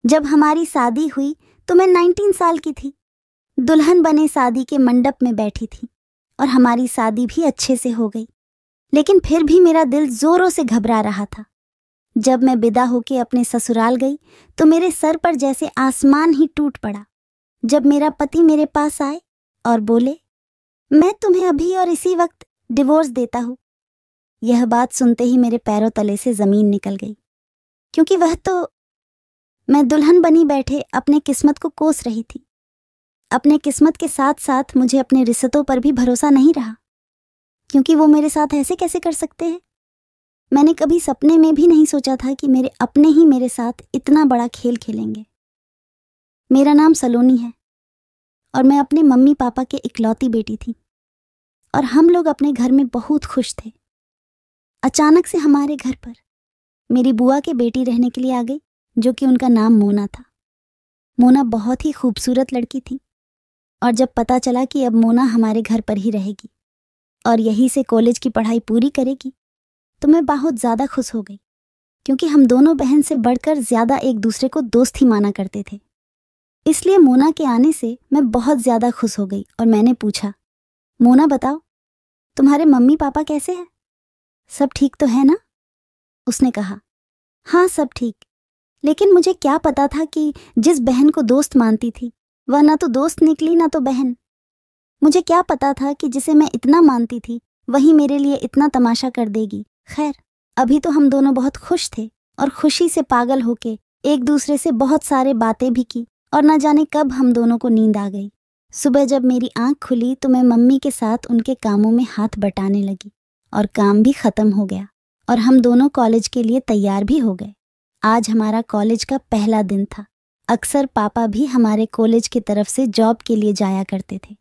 जब हमारी शादी हुई तो मैं 19 साल की थी। दुल्हन बने शादी के मंडप में बैठी थी और हमारी शादी भी अच्छे से हो गई। लेकिन फिर भी मेरा दिल जोरों से घबरा रहा था। जब मैं विदा होके अपने ससुराल गई तो मेरे सर पर जैसे आसमान ही टूट पड़ा जब मेरा पति मेरे पास आए और बोले, मैं तुम्हें अभी और इसी वक्त डिवोर्स देता हूँ। यह बात सुनते ही मेरे पैरों तले से जमीन निकल गई, क्योंकि वह तो मैं दुल्हन बनी बैठे अपने किस्मत को कोस रही थी। अपने किस्मत के साथ साथ मुझे अपने रिश्तों पर भी भरोसा नहीं रहा, क्योंकि वो मेरे साथ ऐसे कैसे कर सकते हैं। मैंने कभी सपने में भी नहीं सोचा था कि मेरे अपने ही मेरे साथ इतना बड़ा खेल खेलेंगे। मेरा नाम सलोनी है और मैं अपने मम्मी पापा के इकलौती बेटी थी और हम लोग अपने घर में बहुत खुश थे। अचानक से हमारे घर पर मेरी बुआ की बेटी रहने के लिए आ गई, जो कि उनका नाम मोना था। मोना बहुत ही खूबसूरत लड़की थी और जब पता चला कि अब मोना हमारे घर पर ही रहेगी और यहीं से कॉलेज की पढ़ाई पूरी करेगी, तो मैं बहुत ज़्यादा खुश हो गई, क्योंकि हम दोनों बहन से बढ़कर ज़्यादा एक दूसरे को दोस्त ही माना करते थे। इसलिए मोना के आने से मैं बहुत ज़्यादा खुश हो गई और मैंने पूछा, मोना बताओ, तुम्हारे मम्मी पापा कैसे हैं? सब ठीक तो है ना? उसने कहा, हाँ सब ठीक। लेकिन मुझे क्या पता था कि जिस बहन को दोस्त मानती थी वह ना तो दोस्त निकली ना तो बहन। मुझे क्या पता था कि जिसे मैं इतना मानती थी वही मेरे लिए इतना तमाशा कर देगी। खैर, अभी तो हम दोनों बहुत खुश थे और खुशी से पागल होके एक दूसरे से बहुत सारे बातें भी की और न जाने कब हम दोनों को नींद आ गई। सुबह जब मेरी आंख खुली तो मैं मम्मी के साथ उनके कामों में हाथ बटाने लगी और काम भी खत्म हो गया और हम दोनों कॉलेज के लिए तैयार भी हो गए। आज हमारा कॉलेज का पहला दिन था। अक्सर पापा भी हमारे कॉलेज की तरफ से जॉब के लिए जाया करते थे।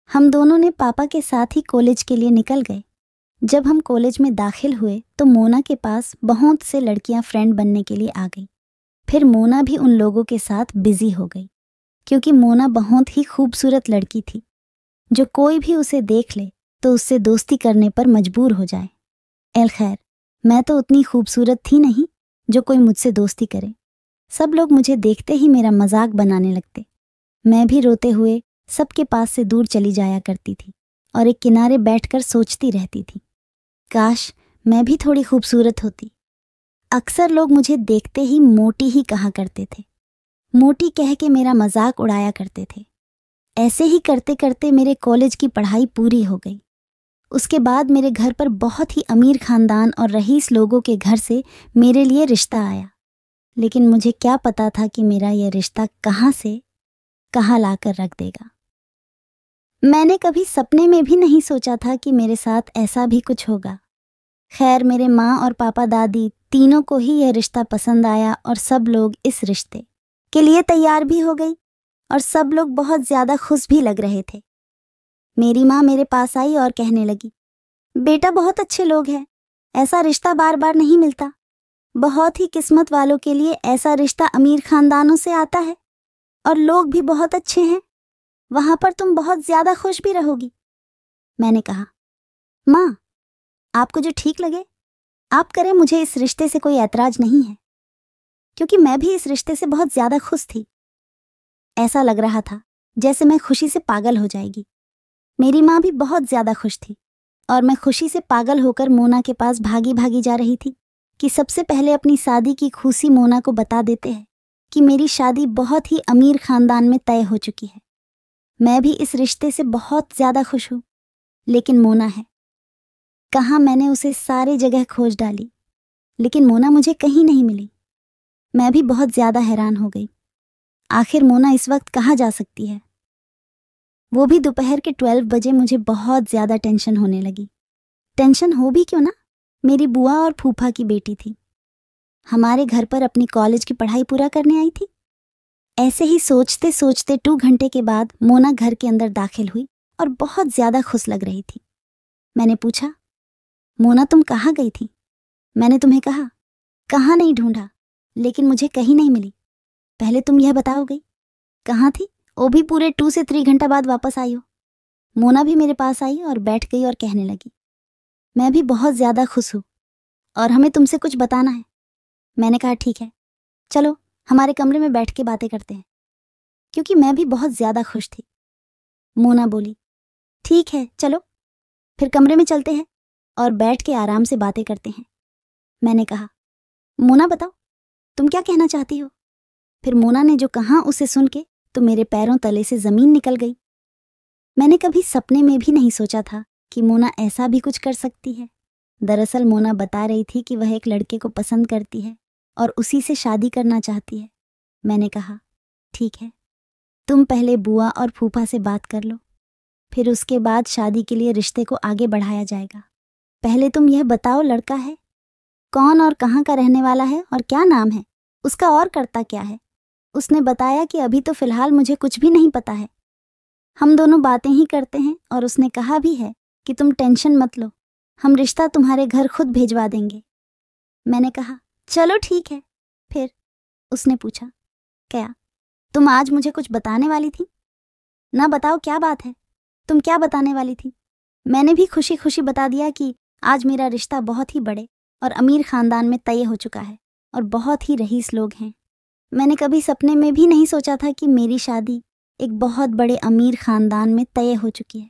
हम दोनों ने पापा के साथ ही कॉलेज के लिए निकल गए। जब हम कॉलेज में दाखिल हुए तो मोना के पास बहुत से लड़कियां फ्रेंड बनने के लिए आ गई। फिर मोना भी उन लोगों के साथ बिजी हो गई, क्योंकि मोना बहुत ही खूबसूरत लड़की थी, जो कोई भी उसे देख ले तो उससे दोस्ती करने पर मजबूर हो जाए। एल खैर, मैं तो उतनी खूबसूरत थी नहीं जो कोई मुझसे दोस्ती करे। सब लोग मुझे देखते ही मेरा मजाक बनाने लगते। मैं भी रोते हुए सबके पास से दूर चली जाया करती थी और एक किनारे बैठकर सोचती रहती थी, काश मैं भी थोड़ी खूबसूरत होती। अक्सर लोग मुझे देखते ही मोटी ही कहा करते थे। मोटी कह के मेरा मजाक उड़ाया करते थे। ऐसे ही करते करते मेरे कॉलेज की पढ़ाई पूरी हो गई। उसके बाद मेरे घर पर बहुत ही अमीर खानदान और रईस लोगों के घर से मेरे लिए रिश्ता आया। लेकिन मुझे क्या पता था कि मेरा यह रिश्ता कहाँ से कहाँ लाकर रख देगा। मैंने कभी सपने में भी नहीं सोचा था कि मेरे साथ ऐसा भी कुछ होगा। खैर, मेरे माँ और पापा दादी तीनों को ही यह रिश्ता पसंद आया और सब लोग इस रिश्ते के लिए तैयार भी हो गई और सब लोग बहुत ज़्यादा खुश भी लग रहे थे। मेरी माँ मेरे पास आई और कहने लगी, बेटा बहुत अच्छे लोग हैं, ऐसा रिश्ता बार बार नहीं मिलता। बहुत ही किस्मत वालों के लिए ऐसा रिश्ता अमीर खानदानों से आता है और लोग भी बहुत अच्छे हैं। वहां पर तुम बहुत ज्यादा खुश भी रहोगी। मैंने कहा, माँ, आपको जो ठीक लगे आप करें, मुझे इस रिश्ते से कोई ऐतराज नहीं है, क्योंकि मैं भी इस रिश्ते से बहुत ज्यादा खुश थी। ऐसा लग रहा था जैसे मैं खुशी से पागल हो जाएगी। मेरी माँ भी बहुत ज्यादा खुश थी और मैं खुशी से पागल होकर मोना के पास भागी भागी जा रही थी कि सबसे पहले अपनी शादी की खुशी मोना को बता देते हैं कि मेरी शादी बहुत ही अमीर खानदान में तय हो चुकी है। मैं भी इस रिश्ते से बहुत ज़्यादा खुश हूँ। लेकिन मोना है कहाँ? मैंने उसे सारी जगह खोज डाली, लेकिन मोना मुझे कहीं नहीं मिली। मैं भी बहुत ज़्यादा हैरान हो गई। आखिर मोना इस वक्त कहाँ जा सकती है? वो भी दोपहर के 12 बजे। मुझे बहुत ज़्यादा टेंशन होने लगी। टेंशन हो भी क्यों ना, मेरी बुआ और फूफा की बेटी थी, हमारे घर पर अपनी कॉलेज की पढ़ाई पूरा करने आई थी। ऐसे ही सोचते सोचते 2 घंटे के बाद मोना घर के अंदर दाखिल हुई और बहुत ज़्यादा खुश लग रही थी। मैंने पूछा, मोना तुम कहाँ गई थी? मैंने तुम्हें कहा, कहाँ नहीं ढूंढा, लेकिन मुझे कहीं नहीं मिली। पहले तुम यह बताओगी कहाँ थी? वो भी पूरे 2 से 3 घंटा बाद वापस आई हो। मोना भी मेरे पास आई और बैठ गई और कहने लगी, मैं भी बहुत ज़्यादा खुश हूँ और हमें तुमसे कुछ बताना है। मैंने कहा, ठीक है, चलो हमारे कमरे में बैठ के बातें करते हैं, क्योंकि मैं भी बहुत ज़्यादा खुश थी। मोना बोली, ठीक है चलो, फिर कमरे में चलते हैं और बैठ के आराम से बातें करते हैं। मैंने कहा, मोना बताओ, तुम क्या कहना चाहती हो? फिर मोना ने जो कहा उसे सुन के तो मेरे पैरों तले से ज़मीन निकल गई। मैंने कभी सपने में भी नहीं सोचा था कि मोना ऐसा भी कुछ कर सकती है। दरअसल मोना बता रही थी कि वह एक लड़के को पसंद करती है और उसी से शादी करना चाहती है। मैंने कहा, ठीक है, तुम पहले बुआ और फूफा से बात कर लो, फिर उसके बाद शादी के लिए रिश्ते को आगे बढ़ाया जाएगा। पहले तुम यह बताओ, लड़का है कौन और कहाँ का रहने वाला है और क्या नाम है उसका और करता क्या है? उसने बताया कि अभी तो फिलहाल मुझे कुछ भी नहीं पता है, हम दोनों बातें ही करते हैं और उसने कहा भी है कि तुम टेंशन मत लो, हम रिश्ता तुम्हारे घर खुद भेजवा देंगे। मैंने कहा, चलो ठीक है। फिर उसने पूछा, क्या तुम आज मुझे कुछ बताने वाली थी? ना बताओ, क्या बात है, तुम क्या बताने वाली थी? मैंने भी खुशी खुशी बता दिया कि आज मेरा रिश्ता बहुत ही बड़े और अमीर खानदान में तय हो चुका है और बहुत ही रईस लोग हैं। मैंने कभी सपने में भी नहीं सोचा था कि मेरी शादी एक बहुत बड़े अमीर खानदान में तय हो चुकी है।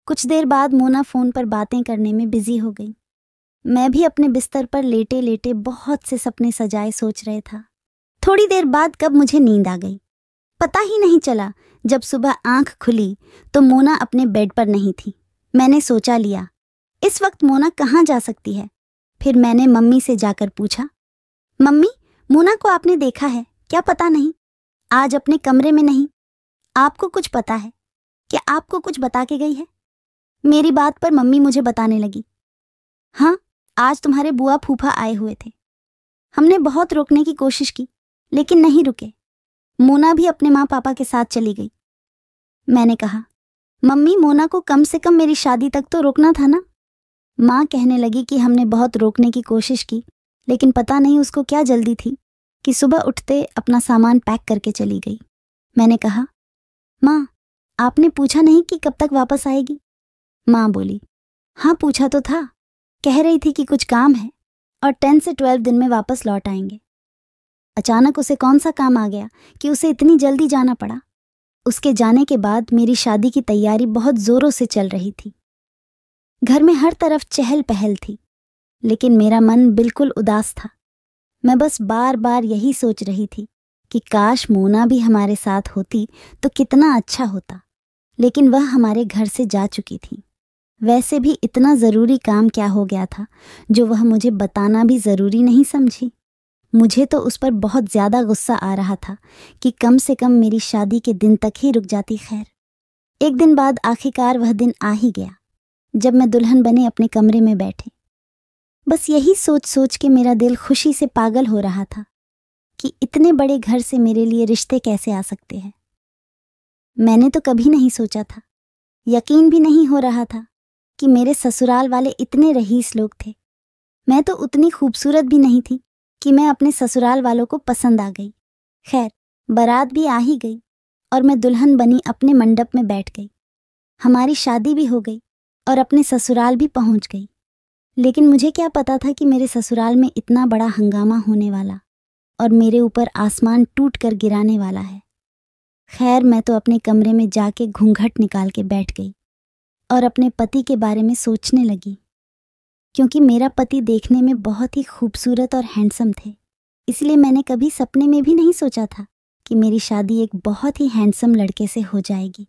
कुछ देर बाद मोना फ़ोन पर बातें करने में बिजी हो गई। मैं भी अपने बिस्तर पर लेटे लेटे बहुत से सपने सजाए सोच रहे था। थोड़ी देर बाद कब मुझे नींद आ गई, पता ही नहीं चला। जब सुबह आंख खुली तो मोना अपने बेड पर नहीं थी। मैंने सोचा लिया, इस वक्त मोना कहाँ जा सकती है। फिर मैंने मम्मी से जाकर पूछा, मम्मी, मोना को आपने देखा है क्या? पता नहीं, आज अपने कमरे में नहीं। आपको कुछ पता है क्या? आपको कुछ बता के गई है? मेरी बात पर मम्मी मुझे बताने लगी, हाँ, आज तुम्हारे बुआ फूफा आए हुए थे। हमने बहुत रोकने की कोशिश की लेकिन नहीं रुके। मोना भी अपने माँ पापा के साथ चली गई। मैंने कहा, मम्मी, मोना को कम से कम मेरी शादी तक तो रोकना था ना। माँ कहने लगी कि हमने बहुत रोकने की कोशिश की लेकिन पता नहीं उसको क्या जल्दी थी कि सुबह उठते अपना सामान पैक करके चली गई। मैंने कहा, माँ, आपने पूछा नहीं कि कब तक वापस आएगी? माँ बोली, हाँ पूछा तो था, कह रही थी कि कुछ काम है और 10 से 12 दिन में वापस लौट आएंगे। अचानक उसे कौन सा काम आ गया कि उसे इतनी जल्दी जाना पड़ा? उसके जाने के बाद मेरी शादी की तैयारी बहुत जोरों से चल रही थी। घर में हर तरफ चहल पहल थी लेकिन मेरा मन बिल्कुल उदास था। मैं बस बार बार यही सोच रही थी कि काश मोना भी हमारे साथ होती तो कितना अच्छा होता, लेकिन वह हमारे घर से जा चुकी थी। वैसे भी इतना ज़रूरी काम क्या हो गया था जो वह मुझे बताना भी ज़रूरी नहीं समझी। मुझे तो उस पर बहुत ज़्यादा गुस्सा आ रहा था कि कम से कम मेरी शादी के दिन तक ही रुक जाती। खैर, एक दिन बाद आखिरकार वह दिन आ ही गया जब मैं दुल्हन बने अपने कमरे में बैठी। बस यही सोच सोच के मेरा दिल खुशी से पागल हो रहा था कि इतने बड़े घर से मेरे लिए रिश्ते कैसे आ सकते हैं। मैंने तो कभी नहीं सोचा था, यकीन भी नहीं हो रहा था कि मेरे ससुराल वाले इतने रईस लोग थे। मैं तो उतनी खूबसूरत भी नहीं थी कि मैं अपने ससुराल वालों को पसंद आ गई। खैर, बारात भी आ ही गई और मैं दुल्हन बनी अपने मंडप में बैठ गई। हमारी शादी भी हो गई और अपने ससुराल भी पहुंच गई। लेकिन मुझे क्या पता था कि मेरे ससुराल में इतना बड़ा हंगामा होने वाला और मेरे ऊपर आसमान टूट कर गिराने वाला है। खैर, मैं तो अपने कमरे में जाके घूंघट निकाल के बैठ गई और अपने पति के बारे में सोचने लगी, क्योंकि मेरा पति देखने में बहुत ही खूबसूरत और हैंडसम थे। इसलिए मैंने कभी सपने में भी नहीं सोचा था कि मेरी शादी एक बहुत ही हैंडसम लड़के से हो जाएगी।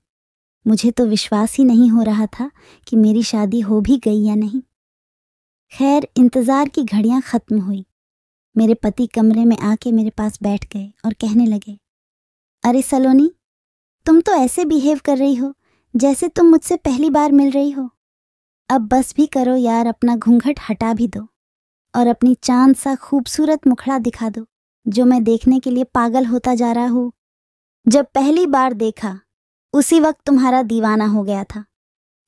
मुझे तो विश्वास ही नहीं हो रहा था कि मेरी शादी हो भी गई या नहीं। खैर, इंतज़ार की घड़ियां ख़त्म हुई। मेरे पति कमरे में आके मेरे पास बैठ गए और कहने लगे, अरे सलोनी, तुम तो ऐसे बिहेव कर रही हो जैसे तुम मुझसे पहली बार मिल रही हो। अब बस भी करो यार, अपना घूंघट हटा भी दो और अपनी चांद सा खूबसूरत मुखड़ा दिखा दो जो मैं देखने के लिए पागल होता जा रहा हूँ। जब पहली बार देखा उसी वक्त तुम्हारा दीवाना हो गया था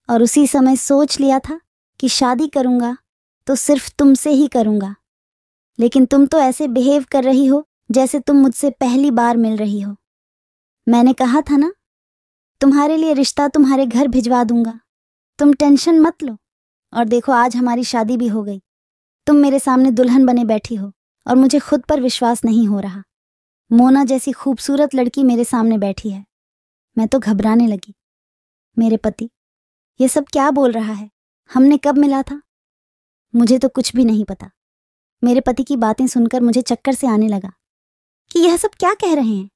और उसी समय सोच लिया था कि शादी करूँगा तो सिर्फ तुमसे ही करूँगा। लेकिन तुम तो ऐसे बिहेव कर रही हो जैसे तुम मुझसे पहली बार मिल रही हो। मैंने कहा था ना, तुम्हारे लिए रिश्ता तुम्हारे घर भिजवा दूंगा, तुम टेंशन मत लो। और देखो, आज हमारी शादी भी हो गई। तुम मेरे सामने दुल्हन बने बैठी हो और मुझे खुद पर विश्वास नहीं हो रहा। मोना जैसी खूबसूरत लड़की मेरे सामने बैठी है। मैं तो घबराने लगी। मेरे पति, ये सब क्या बोल रहा है? हमने कब मिला था? मुझे तो कुछ भी नहीं पता। मेरे पति की बातें सुनकर मुझे चक्कर से आने लगा कि यह सब क्या कह रहे हैं।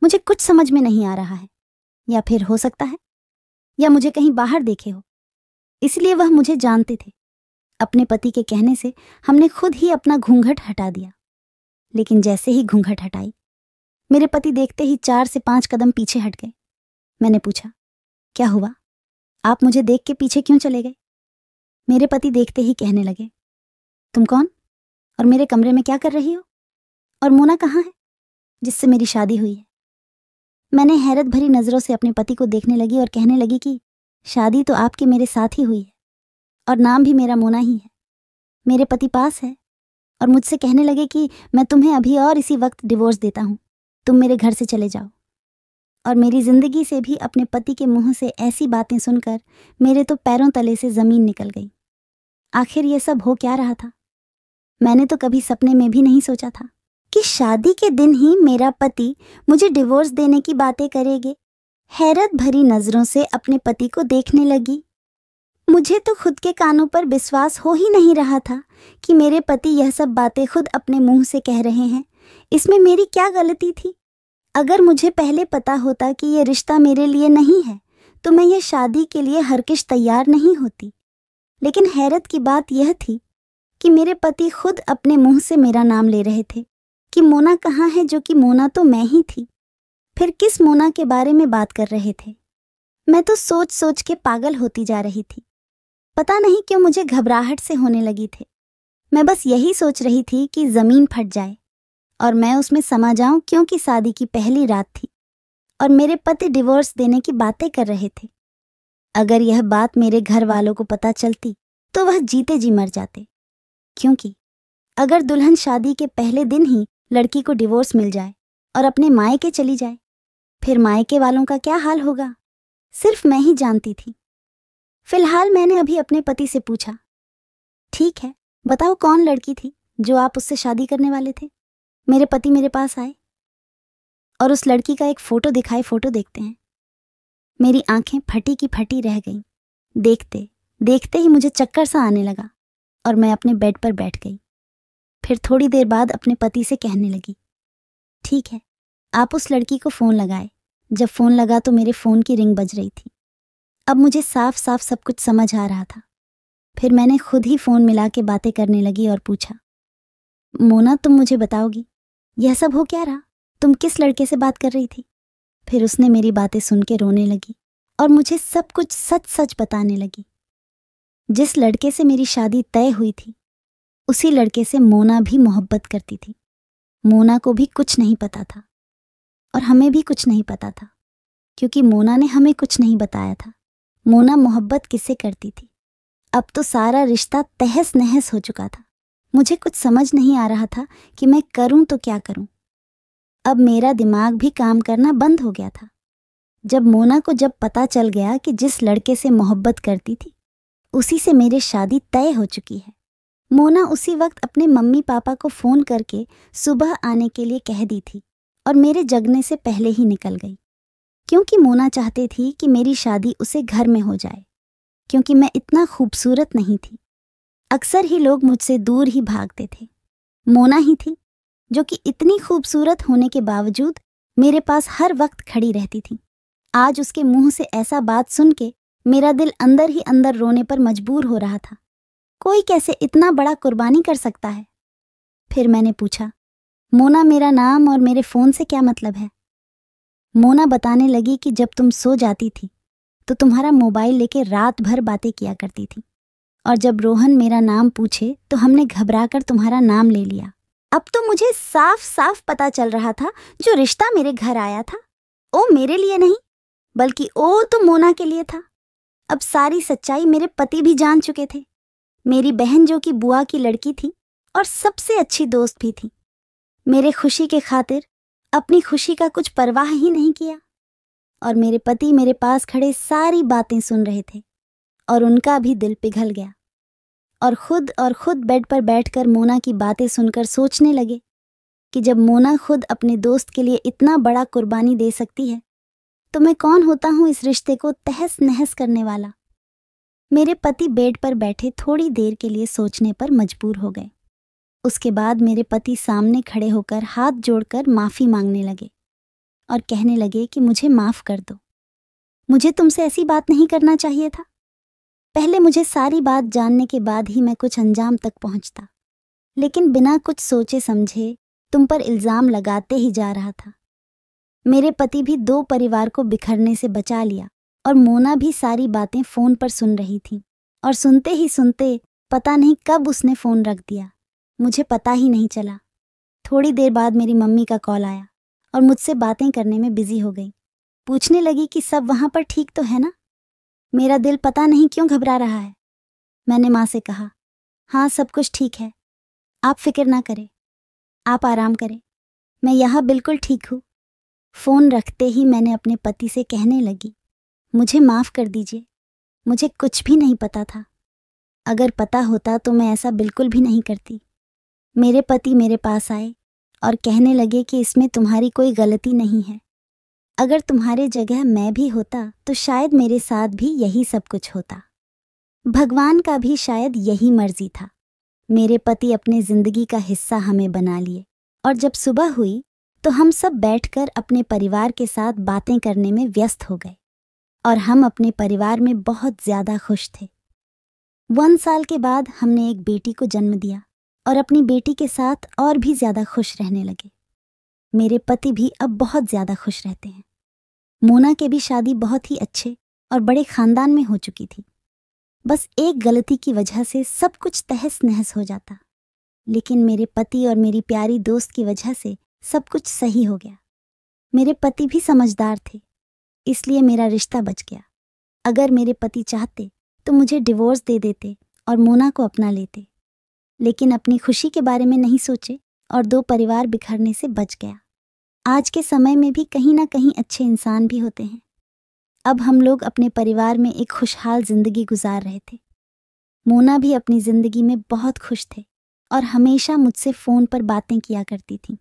मुझे कुछ समझ में नहीं आ रहा है। या फिर हो सकता है या मुझे कहीं बाहर देखे हो, इसलिए वह मुझे जानते थे। अपने पति के कहने से हमने खुद ही अपना घूंघट हटा दिया। लेकिन जैसे ही घूंघट हटाई, मेरे पति देखते ही 4 से 5 कदम पीछे हट गए। मैंने पूछा, क्या हुआ? आप मुझे देख के पीछे क्यों चले गए? मेरे पति देखते ही कहने लगे, तुम कौन और मेरे कमरे में क्या कर रही हो? और मोना कहाँ है जिससे मेरी शादी हुई है? मैंने हैरत भरी नजरों से अपने पति को देखने लगी और कहने लगी कि शादी तो आपके मेरे साथ ही हुई है और नाम भी मेरा मोना ही है। मेरे पति पास है और मुझसे कहने लगे कि मैं तुम्हें अभी और इसी वक्त डिवोर्स देता हूं, तुम मेरे घर से चले जाओ। और मेरी जिंदगी से भी अपने पति के मुंह से ऐसी बातें सुनकर मेरे तो पैरों तले से जमीन निकल गई। आखिर ये सब हो क्या रहा था? मैंने तो कभी सपने में भी नहीं सोचा था कि शादी के दिन ही मेरा पति मुझे डिवोर्स देने की बातें करेंगे। हैरत भरी नजरों से अपने पति को देखने लगी। मुझे तो खुद के कानों पर विश्वास हो ही नहीं रहा था कि मेरे पति यह सब बातें खुद अपने मुंह से कह रहे हैं। इसमें मेरी क्या गलती थी? अगर मुझे पहले पता होता कि यह रिश्ता मेरे लिए नहीं है तो मैं यह शादी के लिए हरगिज़ तैयार नहीं होती। लेकिन हैरत की बात यह थी कि मेरे पति खुद अपने मुंह से मेरा नाम ले रहे थे कि मोना कहाँ है, जो कि मोना तो मैं ही थी। फिर किस मोना के बारे में बात कर रहे थे? मैं तो सोच सोच के पागल होती जा रही थी। पता नहीं क्यों मुझे घबराहट से होने लगी थी। मैं बस यही सोच रही थी कि जमीन फट जाए और मैं उसमें समा जाऊं, क्योंकि शादी की पहली रात थी और मेरे पति डिवोर्स देने की बातें कर रहे थे। अगर यह बात मेरे घर वालों को पता चलती तो वह जीते जी मर जाते, क्योंकि अगर दुल्हन शादी के पहले दिन ही लड़की को डिवोर्स मिल जाए और अपने मायके चली जाए, फिर मायके वालों का क्या हाल होगा, सिर्फ मैं ही जानती थी। फिलहाल मैंने अभी अपने पति से पूछा, ठीक है, बताओ कौन लड़की थी जो आप उससे शादी करने वाले थे? मेरे पति मेरे पास आए और उस लड़की का एक फोटो दिखाए, फोटो देखते हैं। मेरी आंखें फटी की फटी रह गईं। देखते देखते ही मुझे चक्कर सा आने लगा और मैं अपने बेड पर बैठ गई। फिर थोड़ी देर बाद अपने पति से कहने लगी, ठीक है, आप उस लड़की को फ़ोन लगाए। जब फ़ोन लगा तो मेरे फ़ोन की रिंग बज रही थी। अब मुझे साफ साफ सब कुछ समझ आ रहा था। फिर मैंने खुद ही फ़ोन मिला के बातें करने लगी और पूछा, मोना, तुम मुझे बताओगी यह सब हो क्या रहा? तुम किस लड़के से बात कर रही थी? फिर उसने मेरी बातें सुन के रोने लगी और मुझे सब कुछ सच सच बताने लगी। जिस लड़के से मेरी शादी तय हुई थी उसी लड़के से मोना भी मोहब्बत करती थी। मोना को भी कुछ नहीं पता था और हमें भी कुछ नहीं पता था, क्योंकि मोना ने हमें कुछ नहीं बताया था। मोना मोहब्बत किससे करती थी? अब तो सारा रिश्ता तहस नहस हो चुका था। मुझे कुछ समझ नहीं आ रहा था कि मैं करूं तो क्या करूं। अब मेरा दिमाग भी काम करना बंद हो गया था। जब मोना को पता चल गया कि जिस लड़के से मोहब्बत करती थी उसी से मेरी शादी तय हो चुकी है, मोना उसी वक्त अपने मम्मी पापा को फ़ोन करके सुबह आने के लिए कह दी थी और मेरे जगने से पहले ही निकल गई, क्योंकि मोना चाहती थी कि मेरी शादी उसे घर में हो जाए, क्योंकि मैं इतना खूबसूरत नहीं थी। अक्सर ही लोग मुझसे दूर ही भागते थे। मोना ही थी जो कि इतनी खूबसूरत होने के बावजूद मेरे पास हर वक्त खड़ी रहती थी। आज उसके मुंह से ऐसा बात सुन के मेरा दिल अंदर ही अंदर रोने पर मजबूर हो रहा था। कोई कैसे इतना बड़ा कुर्बानी कर सकता है? फिर मैंने पूछा, मोना, मेरा नाम और मेरे फ़ोन से क्या मतलब है? मोना बताने लगी कि जब तुम सो जाती थी तो तुम्हारा मोबाइल लेके रात भर बातें किया करती थी और जब रोहन मेरा नाम पूछे तो हमने घबराकर तुम्हारा नाम ले लिया। अब तो मुझे साफ साफ पता चल रहा था जो रिश्ता मेरे घर आया था वो मेरे लिए नहीं बल्कि वो तो मोना के लिए था। अब सारी सच्चाई मेरे पति भी जान चुके थे। मेरी बहन जो कि बुआ की लड़की थी और सबसे अच्छी दोस्त भी थी, मेरे खुशी के खातिर अपनी खुशी का कुछ परवाह ही नहीं किया और मेरे पति मेरे पास खड़े सारी बातें सुन रहे थे और उनका भी दिल पिघल गया और खुद बेड पर बैठकर मोना की बातें सुनकर सोचने लगे कि जब मोना खुद अपने दोस्त के लिए इतना बड़ा कुर्बानी दे सकती है तो मैं कौन होता हूँ इस रिश्ते को तहस नहस करने वाला। मेरे पति बेड पर बैठे थोड़ी देर के लिए सोचने पर मजबूर हो गए। उसके बाद मेरे पति सामने खड़े होकर हाथ जोड़कर माफ़ी मांगने लगे और कहने लगे कि मुझे माफ़ कर दो, मुझे तुमसे ऐसी बात नहीं करना चाहिए था। पहले मुझे सारी बात जानने के बाद ही मैं कुछ अंजाम तक पहुंचता, लेकिन बिना कुछ सोचे समझे तुम पर इल्ज़ाम लगाते ही जा रहा था। मेरे पति भी 2 परिवार को बिखरने से बचा लिया और मोना भी सारी बातें फ़ोन पर सुन रही थी और सुनते ही सुनते पता नहीं कब उसने फ़ोन रख दिया, मुझे पता ही नहीं चला। थोड़ी देर बाद मेरी मम्मी का कॉल आया और मुझसे बातें करने में बिजी हो गई। पूछने लगी कि सब वहाँ पर ठीक तो है ना। मेरा दिल पता नहीं क्यों घबरा रहा है। मैंने माँ से कहा, हाँ सब कुछ ठीक है, आप फिक्र ना करें, आप आराम करें, मैं यहाँ बिल्कुल ठीक हूँ। फ़ोन रखते ही मैंने अपने पति से कहने लगी, मुझे माफ़ कर दीजिए, मुझे कुछ भी नहीं पता था। अगर पता होता तो मैं ऐसा बिल्कुल भी नहीं करती। मेरे पति मेरे पास आए और कहने लगे कि इसमें तुम्हारी कोई गलती नहीं है। अगर तुम्हारे जगह मैं भी होता तो शायद मेरे साथ भी यही सब कुछ होता। भगवान का भी शायद यही मर्जी था। मेरे पति अपने ज़िंदगी का हिस्सा हमें बना लिए और जब सुबह हुई तो हम सब बैठकर अपने परिवार के साथ बातें करने में व्यस्त हो गए और हम अपने परिवार में बहुत ज़्यादा खुश थे। 1 साल के बाद हमने एक बेटी को जन्म दिया और अपनी बेटी के साथ और भी ज़्यादा खुश रहने लगे। मेरे पति भी अब बहुत ज़्यादा खुश रहते हैं। मोना के भी शादी बहुत ही अच्छे और बड़े ख़ानदान में हो चुकी थी। बस एक गलती की वजह से सब कुछ तहस नहस हो जाता, लेकिन मेरे पति और मेरी प्यारी दोस्त की वजह से सब कुछ सही हो गया। मेरे पति भी समझदार थे, इसलिए मेरा रिश्ता बच गया। अगर मेरे पति चाहते तो मुझे डिवोर्स दे देते और मोना को अपना लेते, लेकिन अपनी खुशी के बारे में नहीं सोचे और 2 परिवार बिखरने से बच गया। आज के समय में भी कहीं ना कहीं अच्छे इंसान भी होते हैं। अब हम लोग अपने परिवार में एक खुशहाल ज़िंदगी गुजार रहे थे। मोना भी अपनी ज़िंदगी में बहुत खुश थे और हमेशा मुझसे फ़ोन पर बातें किया करती थी।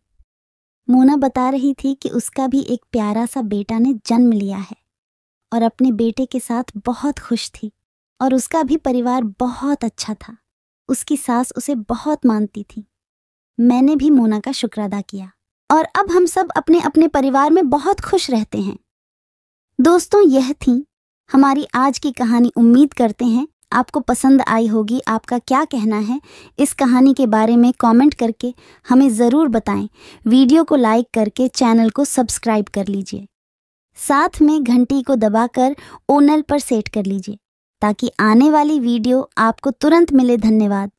मोना बता रही थी कि उसका भी एक प्यारा सा बेटा ने जन्म लिया है और अपने बेटे के साथ बहुत खुश थी और उसका भी परिवार बहुत अच्छा था। उसकी सास उसे बहुत मानती थी। मैंने भी मोना का शुक्र अदा किया और अब हम सब अपने अपने परिवार में बहुत खुश रहते हैं। दोस्तों, यह थी हमारी आज की कहानी। उम्मीद करते हैं आपको पसंद आई होगी। आपका क्या कहना है इस कहानी के बारे में कमेंट करके हमें ज़रूर बताएं। वीडियो को लाइक करके चैनल को सब्सक्राइब कर लीजिए। साथ में घंटी को दबाकर ओनल पर सेट कर लीजिए ताकि आने वाली वीडियो आपको तुरंत मिले। धन्यवाद।